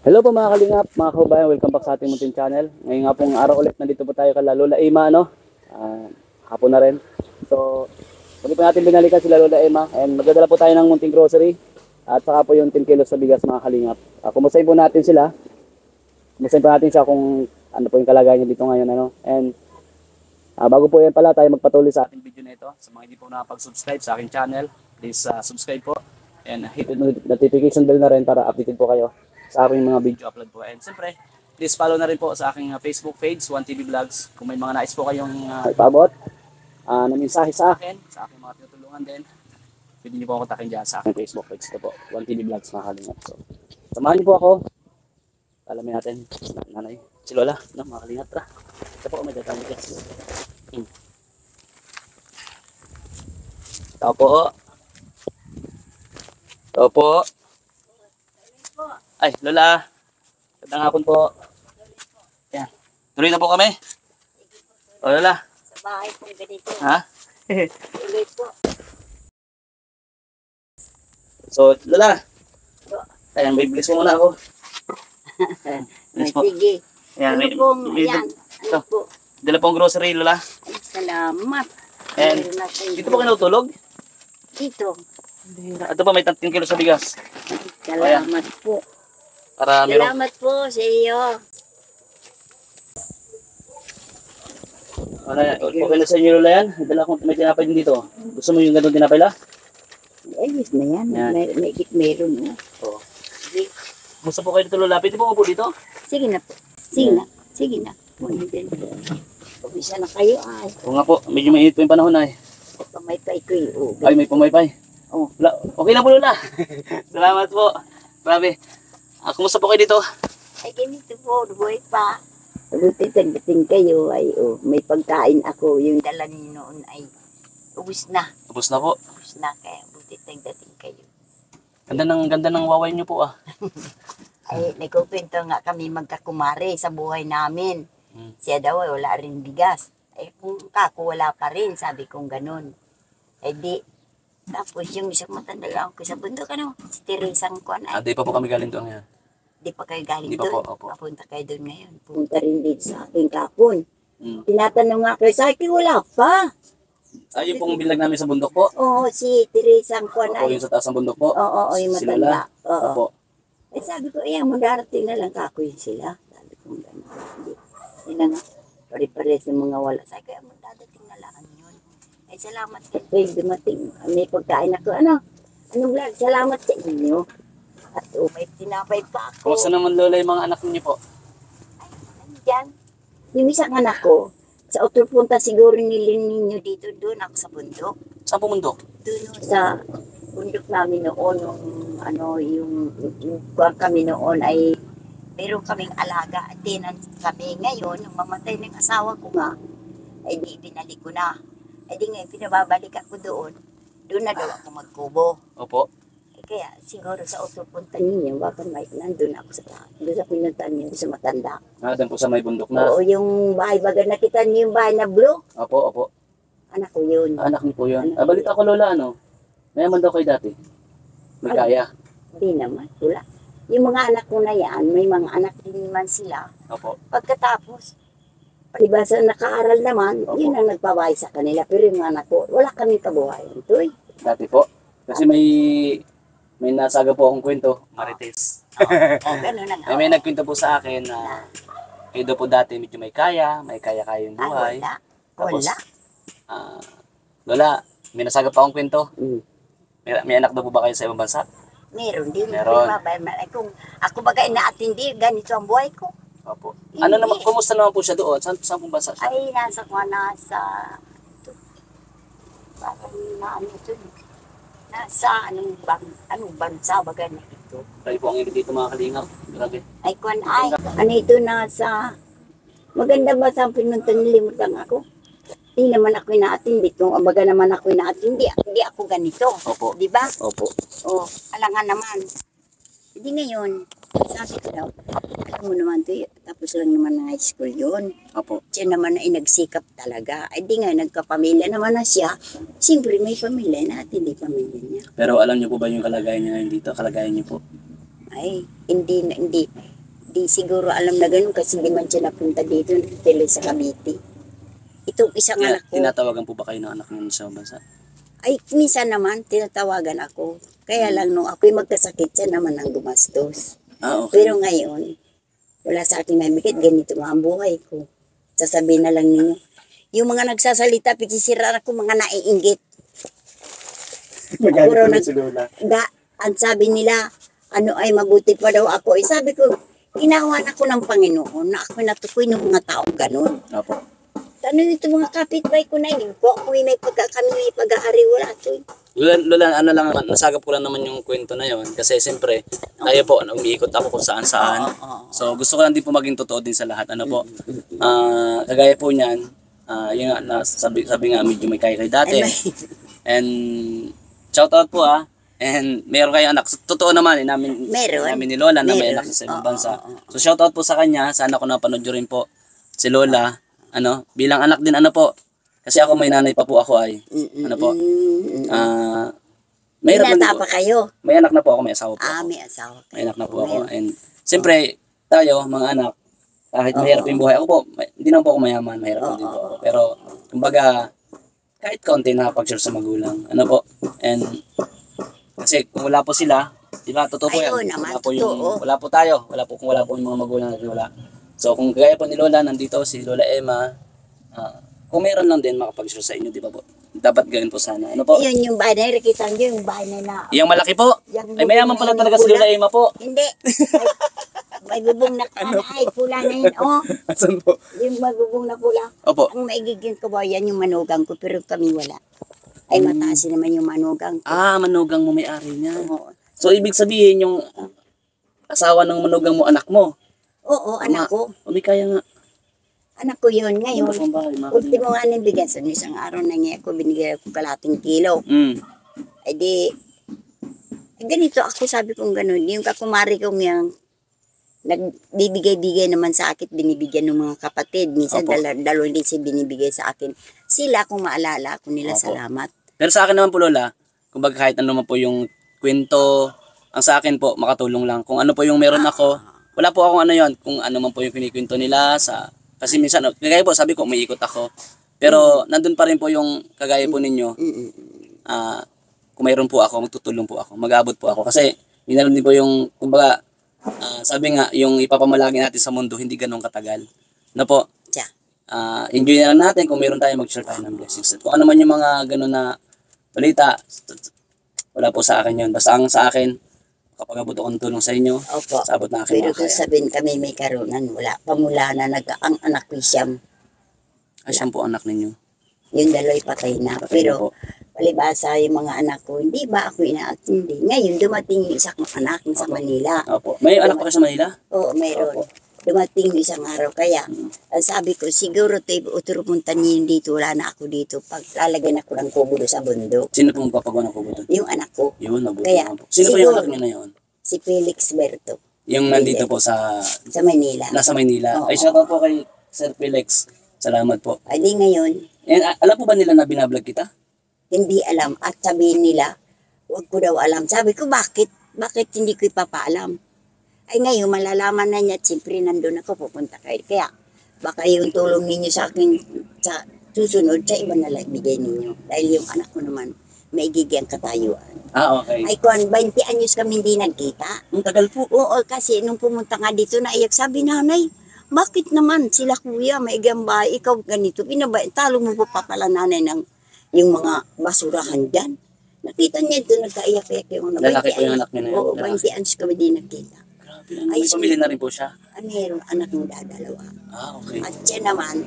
Hello po mga kalingap, mga kababayan, welcome back sa ating munting channel. Ngayon nga pong araw ulit, nandito po tayo kay Lola Emma, no? Hapon na rin. So, muli po natin binalikan sila Lola Emma and magdadala po tayo ng munting grocery at saka po yung 10 kilos sa bigas mga kalingap. Kumustahin po natin sila. Kumustahin po natin siya kung ano po yung kalagayan niya dito ngayon, ano? And bago po yan pala tayo magpatuloy sa ating video na ito. Sa mga hindi po nakapag-subscribe sa aking channel, please subscribe po and hit the notification bell na rin para updated po kayo sa aking mga video upload po. And siyempre, please follow na rin po sa aking Facebook page, 1TV Vlogs. Kung may mga nais po kayong ipabot na mensahe sa akin, sa aking mga tinutulungan din, pwede niyo po ako kontakin dyan sa aking Facebook page. Ito po, 1TV Vlogs mga kalingap. So, samahan niyo po ako. Alamin natin, nanay, si Lola, no, mga kalingap. Ito po, may datang bigas. Ito po. Ito po. Ay, Lola. Magandang hapon po. Yan. Tuloy na po kami. O, Lola. Sa bahay po ganito. Ha? Tuloy po. So, Lola. Ayan, may bilis mo muna ako. Bilis mo. Sige. Ayan, Ano pong, ayan. Ano po? Dala pong grocery, Lola. Ay, salamat. And, Meron na tayong dito po kayo natutulog? Dito. Ito pa, may 10 kilos sa bigas. Salamat po. Para meron. Salamat po sa iyo. Ano yan? Okay na sa inyo, Lola yan? Dala akong may tinapay din dito. Gusto mo yung ganun tinapay, La? Ayos na yan. Yan. Meron na. Oo. Sige. Gusto po kayo dito, Lola? Pwede po po dito? Sige na po. Sige na. Sige na. Pag-isa na kayo ay. Oo nga po, medyo mainit po yung panahon ay. Pamaypay ko yung Ay, may pumaypay. Oh. Okay na po, Lola. Salamat po. Grabe. Kumusta po kayo dito? Ay, ganito po. Buhay pa. Buti tagdating kayo ay may pagkain ako. Yung dala niyo noon ay ubus na. Tapos na po. Ubus na kaya buti tagdating kayo. Ganda ng waway niyo po ah. Ay, nagkukwento nga kami magkakumare sa buhay namin. Siya daw ay wala rin bigas. Ay, kung ako wala pa rin, sabi kong ganun. Eh di, tapos yung isang matanda lang ko sa bundok, ano, si Teresang Kwan ay, Di pa po kami galing doon ngayon. di pa kayo galing Di pa po, doon. opo. Papunta kayo doon ngayon. Punta rin dito sa aking kapon. Mm. Tinatanong nga kayo, sa akin wala pa. Yung pong bilag namin sa bundok po. Oo, si Teresang Kwan Opo, ay. yung sa taas ng bundok po. Oo, yung Si matanda. Lola. Oo. Opo. Eh sabi ko, mo darating na lang kako yun sila. Sabi ko, gano'n. Hindi. Yun na nga. Pare-pares ng mga wala. Sabi ko, mo dadating na lang yun. Ay, salamat kayo. Dumating. May pagkain ako. Anong vlog? Salamat sa inyo. At may tinapay pa ako. Kumusta naman, Lola, yung mga anak niyo po? Diyan. Yung isang anak ko, sa Oturpunta siguro nilin ninyo dito. Doon ako sa bundok. Saan po bundok? Doon sa bundok namin noon, yung kuwan kami noon ay meron kaming alaga at tinan kami ngayon, nung mamatay ng asawa ko nga, ay di binalik ko na. Ay di ngayon, pinababalik ako doon. Doon na daw ako magkubo. Opo. Kaya siguro sa Oturpunta ninyo, baka may nandun ako doon sa pinuntahan niyo, sa matanda. Doon po sa may bundok na. Oo, yung bahay baga nakita niyo yung bahay na blue, Opo, opo. anak ko yun. Anak niyo po yun. Balita ko, Lola, ano? Mayaman daw kayo dati. May kaya. Hindi naman, wala. Yung mga anak ko na yan, may mga anak din naman sila. Opo. Pagkatapos, diba sa nakaaral naman, Opo. yun ang nagpabahay sa kanila. Pero yung mga anak ko, wala kaming kabuhayan. Ito Dati po. Kasi may nasaga po akong kwento. Marites. ganun na nga. May nagkwento po sa akin na kayo daw po dati medyo may kaya kayong buhay. Wala. Tapos, Wala. Lola, may nasaga pa akong kwento. Mm. May anak daw po ba kayo sa ibang bansa? Meron din. Meron. Kung ako bagay naatindi, ganito ang buhay ko. Opo. Hindi. Ano naman, kumusta naman po siya doon? Saan pong bansa siya? Ay, nasa parang ano ito. Nasa anong bansa bagay na ito. Kayo po ang init dito mga kalingap. Grabe. Ay, ano ito nasa, maganda ba sa pinuntan nilimutan ako? Hindi naman ako inaatindi. Kung abaga naman ako inaatindi, hindi ako ganito. Opo. Di ba? Opo. O, alangan naman. Hindi ngayon, sabi ko daw, alam mo naman to, tapos lang naman ng high school yun. Opo. Siya naman na inagsikap talaga. Ay di nga, nagkapamilya naman na siya. Siyempre may pamilya na at hindi pamilya niya. Pero alam niyo po ba yung kalagayan niya ngayon dito? Kalagayan niyo po? Ay, hindi siguro alam na ganun kasi hindi man siya napunta dito dito sa Cavite. Itong isang anak ko, Tinatawagan po ba kayo ng anak niyo sa bansa? ay minsan naman tinatawagan ako. Kaya lang nung ako'y magkasakit siya naman ang gumastos. Okay. Pero ngayon, wala sa akin mamikit, ganito nga ang buhay ko. Sasabihin na lang ninyo. Yung mga nagsasalita, pikisira ako, mga naiinggit. Puro Magalit si Lola. ang sabi nila, ano ay mabuti pa daw ako. Eh sabi ko, inawan ako ng Panginoon na ako natukoy ng mga taong ganun. Opo. Ano ito mga kapitbahay ko na yun? Kami may pag-aari, wala ito. Lola, ano lang, nasagap ko lang naman yung kwento na yon kasi siyempre, tayo po, umiikot ako kung saan-saan. So, gusto ko lang din po maging totoo din sa lahat. Ano po, kagaya po niyan, yung sabi nga, medyo may kay dati. And, shout out po and meron kayong anak. Totoo naman, namin ni Lola na may anak sa ibang bansa. So, shout out po sa kanya. Sana ko napanood nyo rin po si Lola. Bilang anak din, kasi ako may nanay pa po ako ay. May Binata pa kayo? May anak na po ako, may asawa po ako. May asawa kayo. May anak na po ako. And siyempre, tayo, mga anak, kahit mahirap yung buhay, ako po, hindi naman po ako mayaman, mahirap din po ako. Pero, kumbaga, kahit konti nakapag-share sa magulang. And, kasi kung wala po sila, di ba, totoo po yan. Wala po tayo. Kung wala po yung mga magulang natin, wala. So, kung kaya po ni Lola, nandito si Lola Emma, kung meron lang din makapag-share sa inyo, di ba po? Dapat gawin po sana. Yun yung bahay na, nakikita nyo yung bahay na. Yung malaki po? Ay, mayaman pala talaga si Lola Emma po. Hindi. May bubong na ay pula na yun. Asan po? Yung may bubong na pula. Opo. Ang maigiging ko ba, yan yung manugang ko, pero kami wala. Ay, mataas naman yung manugang ko. Manugang mo may-ari niya. So, ibig sabihin yung asawa ng manugang mo, anak mo? Oo, anak ko. May kaya nga. Anak ko yun ngayon. Ultimo nga ng bigas. Isang araw na niya ako, binigay ako kalating kilo. Ay di, ganito ako, sabi kong ganun. Yung kakumari kong yung nagbibigay-bigay naman sa akin, binibigyan ng mga kapatid. Minsan dalawang din siya binibigay sa akin. Sila, kung maalala ako nila, salamat. Pero sa akin naman po, Lola, kumbaga kahit ano man po yung kwento, ang sa akin po, makatulong lang. Kung ano po yung meron ako, wala po akong kung ano man po yung kinikwento nila kasi minsan, kagaya po, sabi ko, umiikot ako. Pero, nandun pa rin po yung kagaya po ninyo. Kung mayroon po ako, magtutulong po ako, mag-aabot po ako. Kasi, minaroon din po yung, kumbaga, sabi nga, yung ipapamalagi natin sa mundo, hindi ganun katagal. Po, enjoy na lang natin, kung mayroon tayo, mag-share tayo ng blessings. At kung ano man yung mga ganun na balita, wala po sa akin yun. Basta ang sa akin, kapag abot ako ng tulong sa inyo, sabot na akin. Pero kung sabihin kami may karunan, wala. Pamula na ang anak ko siyam. Siyam po anak ninyo? Yung daloy patay na. Pero palibasa yung mga anak ko, hindi ba ako inaatindi? Ngayon, dumating yung isang anak sa Manila. May anak pa kayo sa Manila? Oo, mayroon. Dumating yung isang araw. Kaya, ang sabi ko, siguro tayo uturupuntan niyo dito, wala na ako dito. Pag lalagyan ako ng kubo sa bundok. Sino po magpapagawa ng kubo doon? Yung anak ko. Yun, mabuti Kaya, po. Sino po yung anak niyo na yun? Si Felix Berto. Yung nandito po sa Manila. Nasa Manila. Ay, shoutout po kay Sir Felix. Salamat po. Ay, di ngayon. And alam po ba nila na binablog kita? Hindi alam. At sabihin nila, huwag ko daw alam. Sabi ko, bakit? Bakit hindi ko ipapaalam? Ay ngayon, malalaman na niya at siyempre nandun ako, pupunta kayo. Kaya, baka yung tulong ninyo sa akin sa susunod, sa iba na lang bigay ninyo. Dahil yung anak ko naman, may giging katayuan. Okay. Ay, 20 anyos kami hindi nagkita. Ang tagal po. Oo, kasi nung pumunta nga dito, naiyak, sabi nanay, bakit naman sila kuya, may gambay, ikaw ganito, talo mo pa pala nanay ng yung mga basurahan dyan. Nakita niya ito, nagkaiyak-iyak yung Lalaki po yung anak niya na yun. Oo, 20 anyos kami hindi nagkita. May pamilya na rin po siya? Mayroong anak ng dadalawa. Okay. At siya naman,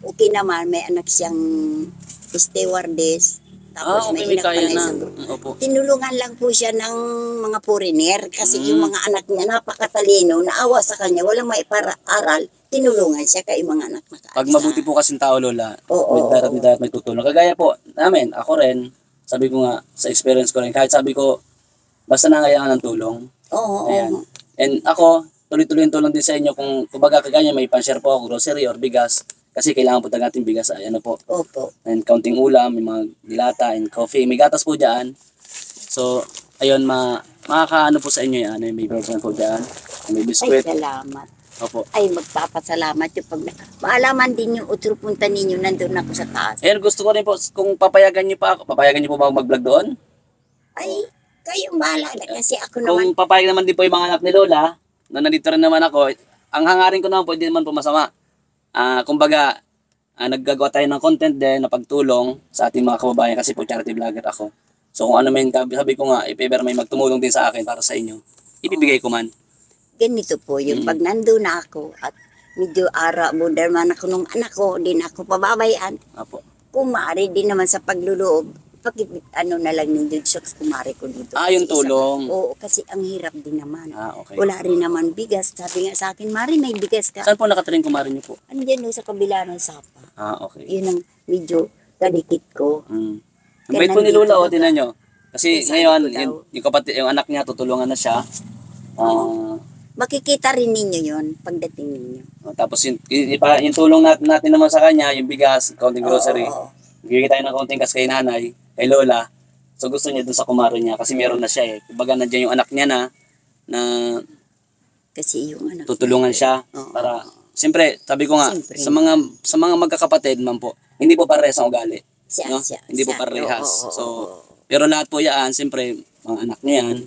okay naman, may anak siyang stewardess. Tapos okay, may anak pa kaya na isang. Tinulungan lang po siya ng mga foreigner kasi yung mga anak niya napakatalino, naawa sa kanya, walang maipara-aral, tinulungan siya kay mga anak na kaisa. Pag mabuti po kasing tao, Lola, may darat may tutulong. Kagaya po, namin, ako rin, sabi ko nga, sa experience ko rin, kahit sabi ko, basta nangailangan ng tulong. Oo. And ako, tuloy-tuloy yung tulong din sa inyo kung kumbaga kagaya may pan-share po ako, grocery or bigas. Kasi kailangan po talaga natin bigas. Ano po. Opo. And counting ulam, may mga dilata and coffee. May gatas po dyan. So, ayun, makakaano po sa inyo yan. May program po dyan. may Ay, biskwit. salamat. Opo. Ay, magpapasalamat yung pag... Maalaman din yung utro punta ninyo, nandun ako sa taas. Ayan, gusto ko rin po, kung papayagan niyo pa ako, papayagan niyo po ba ako mag-vlog doon? Ay, kayong bahala na kasi ako Kung naman. papayag naman din po yung mga anak ni Lola, na nandito rin naman ako, ang hangarin ko naman po, hindi naman po masama. Kumbaga, naggagawa tayo ng content din na pagtulong sa ating mga kababayan kasi po charity vlogger ako. So kung ano man, sabi ko nga, if ever may magtumulong din sa akin para sa inyo, ibibigay ko man. Ganito po, yung pag nandun na ako at medyo ara mo naman ako nung anak ko, din ako pababayaan. Apo. Kumari din naman sa pagluloob, ano na lang yung sa kumari ko dito. Yung Kasi tulong. Oo, kasi ang hirap din naman. Okay. Wala rin naman bigas. Sabi nga sa akin, Mari, may bigas ka. Saan po nakataring kumarin niyo po? Andiyan doon sa kabila ng sapa. Okay. Yun ang medyo kadikit ko. Ang Kaya bait po ni nandito Lola, na tinan nyo. Kasi Kaya sabi ngayon, ko daw. yung kapatid, yung anak niya, tutulungan na siya. Makikita rin ninyo yon pagdating ninyo. Tapos yung tulong natin naman sa kanya, yung bigas, counting grocery. Oo. Bigyan tayo ng konting kas kay nanay, kay Lola. So gusto niya dun sa kumaro niya kasi meron na siya eh. Kumbaga nandiyan yung anak niya na Kasi yung anak. tutulungan siya Oo. para siyempre, sabi ko nga Siyempre. sa mga magkakapatid man po, hindi po parehas ang ugali, Siya, no? siya, Hindi po siya. parehas. Oo. So, pero lahat po yan, siyempre, mga anak niya yan.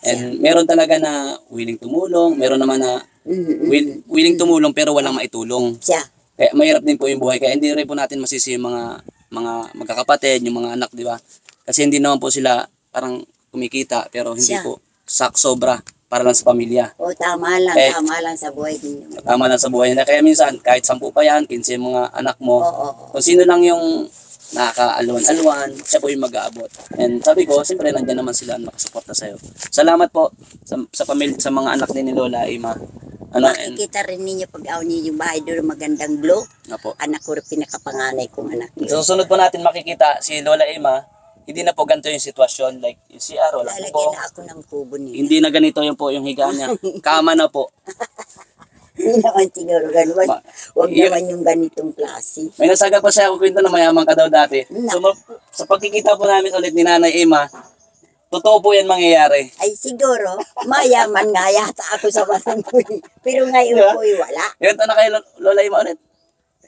And meron talaga na willing tumulong, meron naman na willing tumulong pero walang maitulong. Siya. Kaya mahirap din po yung buhay. Kaya hindi rin po natin masisi yung mga magkakapatid, yung mga anak, di ba? Kasi hindi naman po sila parang kumikita, pero hindi Siya. po sobra para lang sa pamilya. O tama lang sa buhay ninyo. Tama lang sa buhay nila. Kaya minsan, kahit 10 pa yan, 15 yung mga anak mo, Oo. kung sino lang yung nakaka-alwan-alwan, siya po yung mag-aabot. And sabi ko, siyempre, nandiyan naman sila nakasuporta sa'yo. Salamat po sa pamilya, sa mga anak din ni Lola Ima. And, Makikita rin ninyo pag aw niyo yung bahay doon magandang glow. po. Anak ko rin pinakapanganay kong anak yun. So, susunod po natin makikita si Lola Ima, hindi na po ganito yung sitwasyon. Like, yung CR, wala Lalagyan po. na ako ng kubo niya. Hindi na ganito yung po yung higa niya. Kama na po. Hindi naman siguro ganun. Huwag yun. naman yung ganitong klase. May nasaga pa siya ako kwento na mayaman ka daw dati. So, sa pagkikita po namin ulit ni Nanay Ima, totoo po yan mangyayari. Ay siguro, mayaman nga yata ako sa barangay. Pero ngayon Diba? po wala. Ilan taon na kayo, Lola Ima, ulit?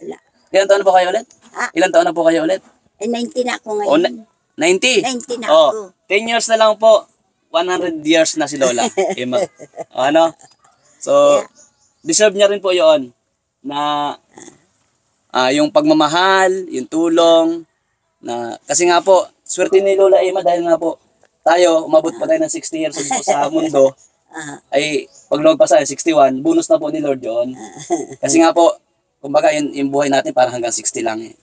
Wala. Ilan taon na po kayo ulit? Ah. Ilan taon na po kayo ulit? Eh, 19 na ako O, ngayon. 90? 90 na Oh, ako. 10 years na lang po. 100 years na si Lola Ima. Ano? So, deserve niya rin po yon na yung pagmamahal, yung tulong, na kasi nga po, swerte ni Lola Ima dahil nga po, tayo, umabot pa tayo ng 60 years old po sa mundo, ay pag lumagpas tayo 61, bonus na po ni Lord yun. Kasi nga po, kumbaga yung buhay natin parang hanggang 60 lang eh.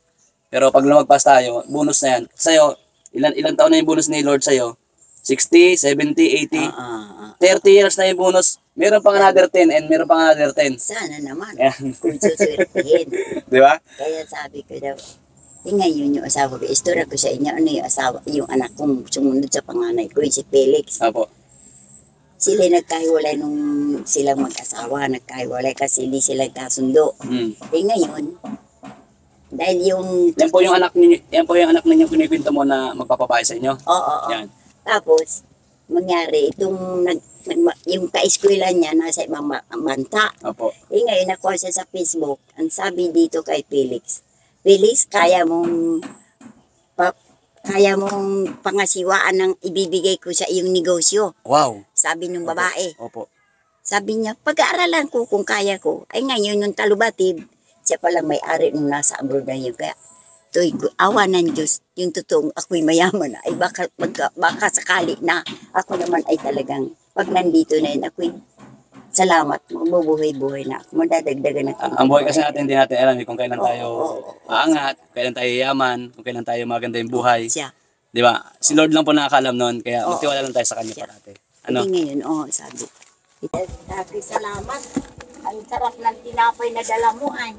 Pero pag lumagpas tayo, bonus na yan. Sa'yo, ilan taon na yung bonus ni Lord sa'yo? 60, 70, 80, 30 years na yung bonus. Meron pang another 10 and meron pang another 10. Sana naman. Ayan. Kung suswertihin. Di ba? Kaya sabi ko daw, ngayon yung asawa ko, istorya ko sa inyo, ano yung asawa, yung anak kong sumunod sa panganay ko, si Felix. Apo. Sila nagkahiwalay nung silang mag-asawa, nagkahiwalay kasi hindi sila kasundo. Ngayon, dahil yung... Yan po yung anak ninyo kinikwento mo na magpapabahay sa inyo. Oo. Yan. Tapos, mangyari, yung ka-eskwela niya nasa ibang banta. Apo. Ngayon, nakuha siya sa Facebook, ang sabi dito kay Felix, Felix, kaya mong pangasiwaan ng ibibigay ko sa iyong negosyo. Wow. Sabi ng babae. Opo. Sabi niya, pag-aaralan ko kung kaya ko. Ay ngayon, yung talubatid, siya palang may-ari nung nasa abroad na yun. Kaya, awa ng Diyos, yung totoong ako'y mayaman na, ay baka sakali na ako naman ay talagang, pag nandito na yun, ako'y salamat, mabubuhay-buhay na ako, madadagdagan ako. Ang buhay kasi natin, hindi natin alam kung kailan tayo aangat, kailan tayo yaman, kung kailan tayo maganda yung buhay. Siya. Di ba? Si Lord lang po nakakalam noon, kaya magtiwala lang tayo sa Kanya parati. Ano? Hindi ngayon, sabi. Sabi, salamat. Ang sarap ng tinapay na dala mo ay.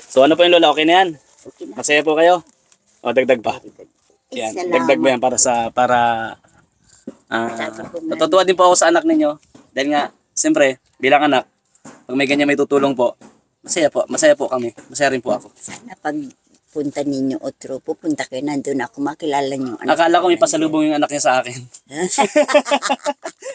So ano po yung Lola, okay na yan? Okay na. Masaya po kayo? O dagdag pa? Yan, Salamat. dagdag mo yan para natutuwa din po ako sa anak ninyo. Dahil nga, siyempre, bilang anak, pag may ganyan may tutulong po, masaya po kami. Masaya rin po ako. Sana pag pagpunta ninyo otro, pupunta kayo, nandun ako, makilala niyo. Anak Akala ko may pasalubong yung anak niya sa akin.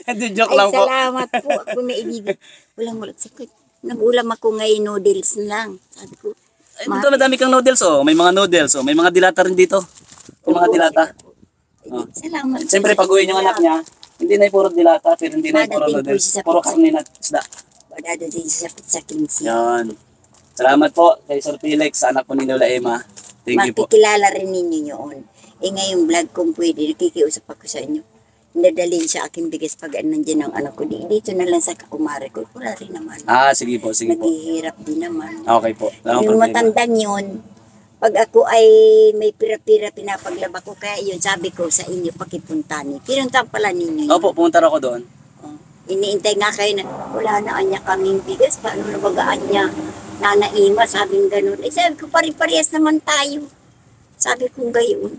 Hindi, joke Ay, lang po. salamat po. Ako na ibibig. Walang sakit. Nagulam ako ngayon, noodles na lang. Sabi ko, Ay, dito madami kang noodles, oh. May mga noodles, oh. May mga dilata rin dito. May mga dilata. Oh. salamat. Siyempre, pag uwi yung anak niya, hindi na puro dilata, pero hindi na puro Dadating po noodles. siya sa Puro pizza. karne na isda. Dadating sa 15. Yan. Salamat po kay Sir Felix, sa anak po ni Lola Emma. Thank you po. Makikilala rin ninyo yun. Ngayong vlog kung pwede, nakikiusap ako sa inyo. Nadalhin sa aking bigas pag nandiyan ang anak ko. Dito na lang sa kakumare ko. Wala rin naman. Ah, sige po, sige po. Naghihirap din naman. Okay po. Walang Yung problema. matandang yun, pag ako ay may pira-pira pinapaglaba ko, kaya yun sabi ko sa inyo, pakipuntani. Pinuntan pala ninyo yun. Opo, pumunta ako doon. Oh. Iniintay nga kayo na, wala na anya kaming bigas, paano na bagaan niya? Nanaima, sabing ganun. Sabi ko, pari-parehas naman tayo. Sabi ko gayon.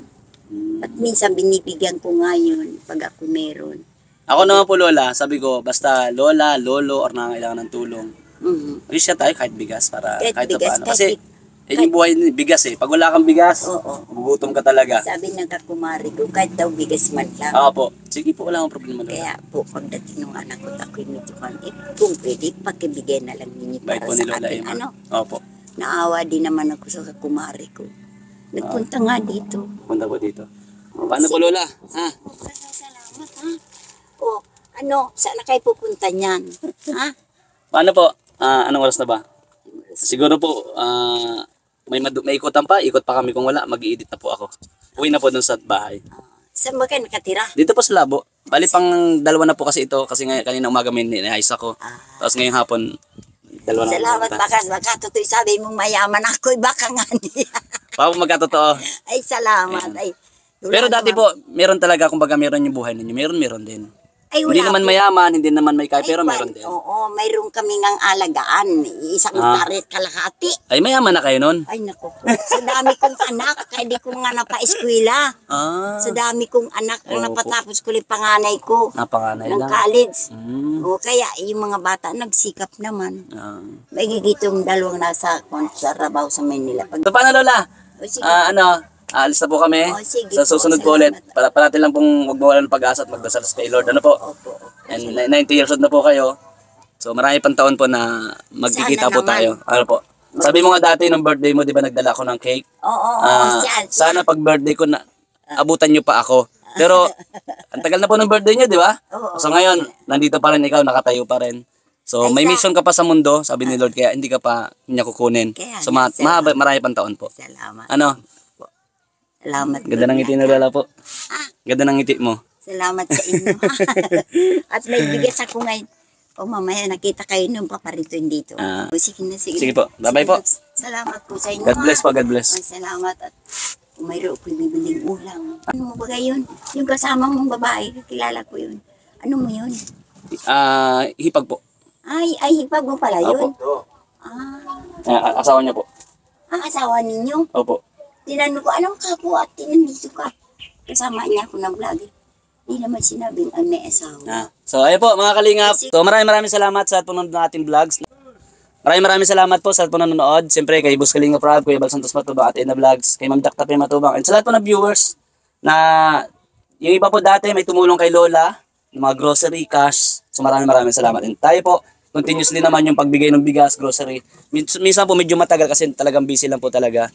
At minsan binibigyan ko nga yun pag ako meron. Ako naman po, Lola, sabi ko, basta Lola, Lolo, or nangangailangan ng tulong, wish siya tayo kahit bigas para Kahit kahit bigas, paano. Kasi, yun yung buhay ni bigas eh. Pag wala kang bigas, Oo. gugutom ka talaga. Sabi ng kakumari ko, kahit daw bigas man lang. Oo po. Sige po, wala akong problema, Lola. Kaya po, pagdating ng anak ko, ako'y medyo kung pwede, pakibigay na lang ninyo Bait para po ni sa Lola akin. Emma. Ano, Opo. naawa din naman ako sa kakumari ko. Nagpunta nga dito. Punta po dito. Paano po, Lola? Ha? Salamat, ha? O, saan na kayo pupunta niyan? Ha? Paano po? Anong oras na ba? Siguro po, may ikutan pa. Ikot pa kami kung wala. Mag-i-edit na po ako. Uwi na po dun sa bahay. Saan ba kayo nakatira? Dito po sa Labo. Bali pang dalawa na po kasi ito. Kasi kanina umaga may ni-ice ako. Tapos ngayong hapon, dalawa na. Salamat, baka totoo sabi mong mayaman ako, baka nga niya. Baka po magkatotoo. Ay, salamat. Ay, Pero dati po, meron talaga, kumbaga meron yung buhay ninyo. Meron din. Ay, Hindi naman mayaman, hindi naman may kaya, Ay, pero kwan, meron din. Oo, mayroon kami ngang alagaan. Isang paret kalahati. Ay, mayaman na kayo nun? Ay, naku po. Sa dami kong anak, kaya di ko nga napa-eskwela. Sa dami kong anak, ang Oo po. napatapos ko yung panganay ko Napanganay ng lang. college. Mm. O kaya yung mga bata nagsikap naman. Ah. May gigitong dalawang nasa trabaho sa Manila. Pag, So, paano, Lola? o, sige. Alis na po kami. Oh, sige Sa po, susunod po ulit. salamat. Parati lang pong huwag mawalan ng pag-asa at magdasal sa kay Lord. Ano po? Opo. And 90 years old na po kayo. So marami pang taon po na magkikita Sana po naman. tayo. Ano po? Sabi mo nga dati nung birthday mo, di ba nagdala ako ng cake? Oo, siya. Sana pag birthday ko na abutan niyo pa ako. Pero ang tagal na po ng birthday niyo, di ba? Oo. So ngayon, nandito pa rin ikaw, nakatayo pa rin. So Ay, may sa- mission ka pa sa mundo, sabi ni Lord, kaya hindi ka pa niya kukunin. Kaya So nga, mahaba, marami pang taon po. Salamat. Ano? Salamat. Ganda ng ngiti ni Lola po. Ganda ng ngiti mo. Salamat sa inyo. At may bigas ako ngayon. O mamaya nakita kayo nung paparito dito. Ah. O, sige na, sige. Sige po. Bye-bye po. Salamat po sa inyo. God bless po, God bless. Ay, salamat. At kung mayroon ko bibiling ulam. Ano mo ba yun? Yung kasama mong babae, kilala ko yun. Ano mo yun? Hipag po. Ay, hipag mo pala yun. Opo. Ah, Asawa niya po. ang asawa ninyo. Opo. Tinanong ko, anong kapwa at tinandito ka? Kasama niya ako ng vlog. Hindi naman sinabing may asawa. So ayun po mga kalingap. So maraming salamat sa panonood ng ating vlogs. Maraming salamat po sa panonood. Siyempre kay Boss Kalinga Prab, Kuya Bal Santos Matubang at Ina Vlogs, kay Ma'am Dakta Matubang. And sa lahat po ng viewers na yung iba po dati may tumulong kay Lola, ng mga grocery, cash. So maraming salamat. And tayo po, continuously naman yung pagbigay ng bigas, grocery. Minsan po medyo matagal kasi talagang busy lang po talaga.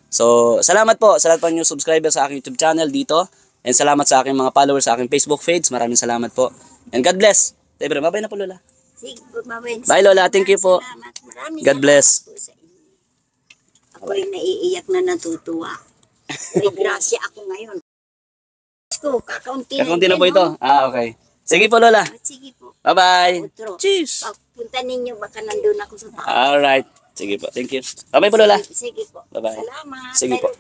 So salamat po sa lahat po yung subscriber sa aking YouTube channel dito. And salamat sa aking mga followers sa aking Facebook page. Maraming salamat po. And God bless. Siyempre, bye-bye na po, Lola. Sige, bye-bye. Bye, Lola. Thank you po. Maraming God bless. salamat po sa inyo. Ako ay naiiyak na natutuwa. May grasya ako ngayon. Kakaunti Kakunti na po ito. Okay. Sige po, Lola. Sige po. Bye-bye. Outro. Cheers. Pagpunta ninyo, baka nandun ako sa taas. Alright. Sige po. Thank you. Bye-bye po, Lola. Sige po. Bye-bye. Salamat. Sige po.